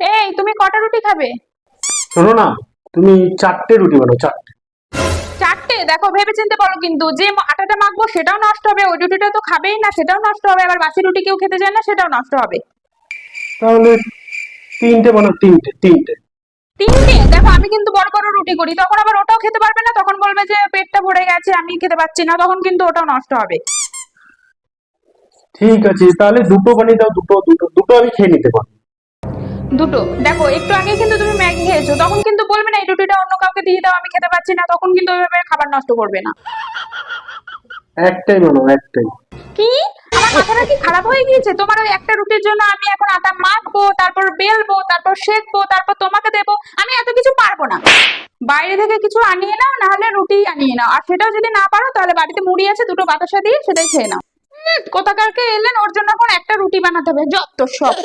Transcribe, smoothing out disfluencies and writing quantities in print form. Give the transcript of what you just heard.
এই তুমি কটা রুটি খাবে? শোনো না, তুমি 4টে রুটি বানাও, 4টে। চারটে? দেখো ভেবে চিন্তে বলো, কিন্তু যে আটাটা মাখবো সেটাও নষ্ট হবে, ওই রুটিটা তো খাবেই না সেটাও নষ্ট হবে, আবার বাসি রুটি কেউ খেতে চায় না সেটাও নষ্ট হবে। তাহলে 3টে বানাও, 3টে। তিনটে? দেখো আমি কিন্তু বড় বড় রুটি করি, তখন আবার ওটাও খেতে পারবে না, তখন বলবে যে পেটটা ভরে গেছে আমি খেতে পাচ্ছি না, তখন কিন্তু ওটাও নষ্ট হবে। ঠিক আছে, তাহলে দুটো বানিয়ে দাও, দুটো আমি খেয়ে নিতে পারবো। দুটো? দেখো একটু আগে কিন্তু তুমি ম্যাগি খেয়েছো, তখন কিন্তু বলবে না এই রুটিটা অন্য কাউকে দিয়ে দাও আমি খেতে পাচ্ছি না, তখন কিন্তু ওইভাবে খাবার নষ্ট করবে না। একটাই বানাও, একটাই। কি? আমার মাথাটা কি খারাপ হয়ে গিয়েছে? তোমার ওই একটা রুটির জন্য আমি এখন আটা মাখবো, তারপর বেলবো, তারপর সেঁকবো, তারপর তোমাকে দেবো? আমি এত কিছু পারবো না। বাইরে থেকে কিছু আনিয়ে নাও, না হলে রুটি আনিয়ে নাও, আর সেটাও যদি না পারো তাহলে বাড়িতে মুড়ি আছে, দুটো বাতাসা দিয়ে সেটাই খেয়ে নাও। কোথাকারকে এলেন, ওর জন্য এখন একটা রুটি বানাতে হবে, যত সব।